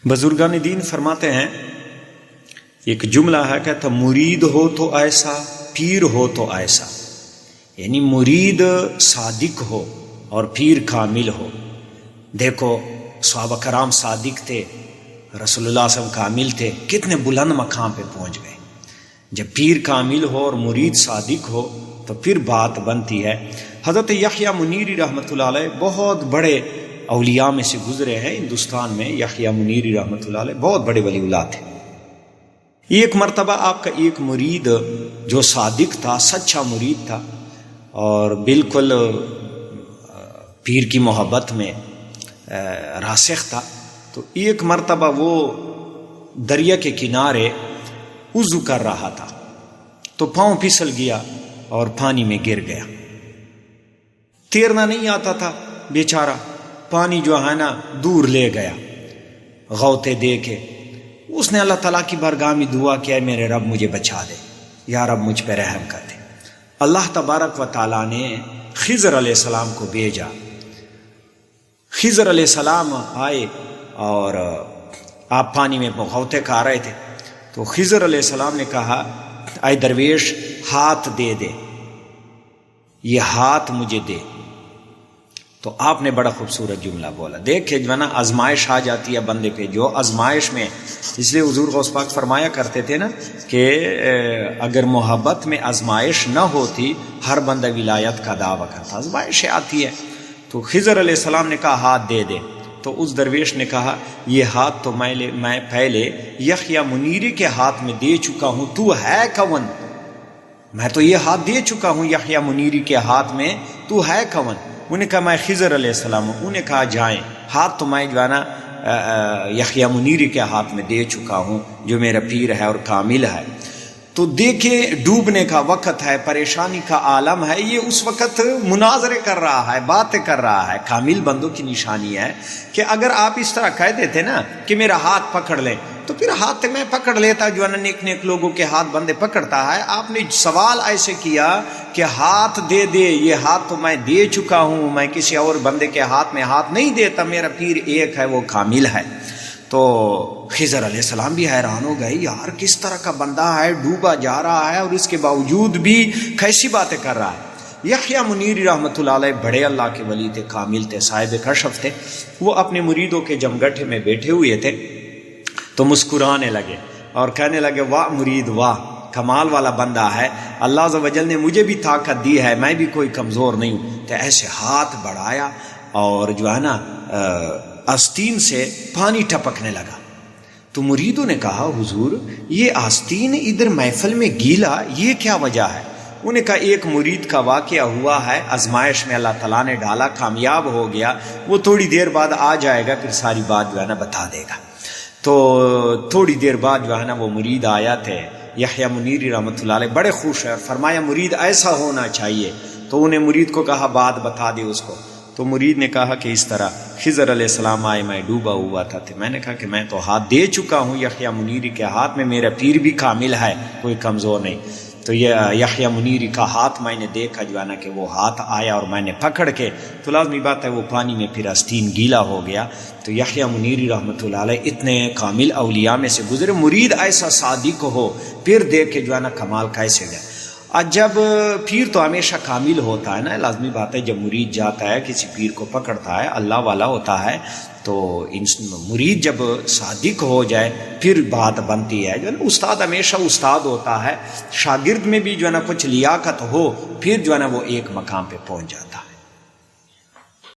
بزرگان دین فرماتے ہیں، ایک جملہ ہے، کہتا مرید ہو تو ایسا، پیر ہو تو ایسا، یعنی مرید صادق ہو اور پیر کامل ہو۔ دیکھو صحابہ کرام صادق تھے، رسول اللہ صلی اللہ علیہ وسلم کامل تھے، کتنے بلند مقام پہ پہنچ گئے۔ جب پیر کامل ہو اور مرید صادق ہو تو پھر بات بنتی ہے۔ حضرت یحییٰ منیری رحمۃ اللہ علیہ بہت بڑے اولیاء میں سے گزرے ہیں ہندوستان میں۔ یحییٰ منیری رحمۃ اللہ علیہ بہت بڑے ولی اللہ تھے۔ ایک مرتبہ آپ کا ایک مرید جو صادق تھا، سچا مرید تھا اور بالکل پیر کی محبت میں راسخ تھا، تو ایک مرتبہ وہ دریا کے کنارے وضو کر رہا تھا تو پاؤں پھسل گیا اور پانی میں گر گیا۔ تیرنا نہیں آتا تھا بیچارہ، پانی جو ہے نا دور لے گیا غوطے دے کے۔ اس نے اللہ تعالیٰ کی بارگاہ میں دعا کیا، میرے رب مجھے بچا دے، یا رب مجھ پہ رحم کر دے۔ اللہ تبارک و تعالیٰ نے خضر علیہ السلام کو بھیجا۔ خضر علیہ السلام آئے اور آپ پانی میں غوطے کھا رہے تھے، تو خضر علیہ السلام نے کہا، اے درویش ہاتھ دے دے، یہ ہاتھ مجھے دے۔ تو آپ نے بڑا خوبصورت جملہ بولا۔ دیکھیں جو ہے نا، آزمائش آ جاتی ہے بندے پہ، جو آزمائش میں، اس لیے حضور غوث پاک فرمایا کرتے تھے نا کہ اگر محبت میں آزمائش نہ ہوتی ہر بندہ ولایت کا دعویٰ کرتا۔ آزمائش آتی ہے تو خضر علیہ السلام نے کہا ہاتھ دے دے، تو اس درویش نے کہا یہ ہاتھ تو میں پہلے یحییٰ منیری کے ہاتھ میں دے چکا ہوں، تو ہے کون؟ میں تو یہ ہاتھ دے چکا ہوں یحییٰ منیری کے ہاتھ میں، تو ہے کون؟ انہوں نے کہا میں خضر علیہ السلام ہوں۔ انہوں نے کہا جائیں، ہاتھ تو میں جو ہے نا یحییٰ منیری کے ہاتھ میں دے چکا ہوں جو میرا پیر ہے اور کامل ہے۔ تو دیکھیں ڈوبنے کا وقت ہے، پریشانی کا عالم ہے، یہ اس وقت مناظرے کر رہا ہے، باتیں کر رہا ہے۔ کامل بندوں کی نشانی ہے کہ اگر آپ اس طرح کہہ دیتے نا کہ میرا ہاتھ پکڑ لیں، تو پھر ہاتھ میں پکڑ لیتا جو ہے نا، نیک نیک لوگوں کے ہاتھ بندے پکڑتا ہے۔ آپ نے سوال ایسے کیا کہ ہاتھ دے دے، یہ ہاتھ تو میں دے چکا ہوں، میں کسی اور بندے کے ہاتھ میں ہاتھ نہیں دیتا، میرا پیر ایک ہے، وہ کامل ہے۔ تو خضر علیہ السلام بھی حیران ہو گئے، یار کس طرح کا بندہ ہے، ڈوبا جا رہا ہے اور اس کے باوجود بھی کیسی باتیں کر رہا ہے۔ یحییٰ منیری رحمۃ اللہ علیہ بڑے اللہ کے ولی تھے، کامل تھے، صاحب کشف تھے۔ وہ اپنے مریدوں کے جمگٹھے میں بیٹھے ہوئے تھے تو مسکرانے لگے اور کہنے لگے، واہ مرید واہ، کمال والا بندہ ہے، اللہ عز و جل نے مجھے بھی طاقت دی ہے، میں بھی کوئی کمزور نہیں ہوں۔ تو ایسے ہاتھ بڑھایا اور جو ہے نا آستین سے پانی ٹپکنے لگا۔ تو مریدوں نے کہا، حضور یہ آستین ادھر محفل میں گیلا، یہ کیا وجہ ہے؟ انہوں نے کہا ایک مرید کا واقعہ ہوا ہے، آزمائش میں اللہ تعالیٰ نے ڈالا، کامیاب ہو گیا، وہ تھوڑی دیر بعد آ جائے گا، پھر ساری بات جو ہے نا بتا دے گا۔ تو تھوڑی دیر بعد جو ہے نا وہ مرید آیا تھے، یحییٰ منیری رحمۃ اللہ علیہ بڑے خوش ہیں، فرمایا مرید ایسا ہونا چاہیے۔ تو انہیں مرید کو کہا بات بتا دے اس کو۔ تو مرید نے کہا کہ اس طرح خضر علیہ السلام آئے، میں ڈوبا ہوا تھا، میں نے کہا کہ میں تو ہاتھ دے چکا ہوں یحییٰ منیری کے ہاتھ میں، میرا پیر بھی کامل ہے، کوئی کمزور نہیں۔ تو یہ یحییٰ منیری کا ہاتھ میں نے دیکھا جو ہے نا کہ وہ ہاتھ آیا اور میں نے پکڑ کے، تو لازمی بات ہے وہ پانی میں پھر آستین گیلا ہو گیا۔ تو یحییٰ منیری رحمۃ اللہ علیہ اتنے کامل اولیاء میں سے گزرے، مرید ایسا صادق ہو پھر دیکھ کے جو ہے نا کمال کیسے گئے۔ جب پیر تو ہمیشہ کامل ہوتا ہے نا، لازمی بات ہے جب مرید جاتا ہے کسی پیر کو پکڑتا ہے، اللہ والا ہوتا ہے، تو مرید جب صادق ہو جائے پھر بات بنتی ہے۔ جو ہے نا استاد ہمیشہ استاد ہوتا ہے، شاگرد میں بھی جو ہے نا کچھ لیاقت ہو، پھر جو ہے نا وہ ایک مقام پہ پہنچ جاتا ہے۔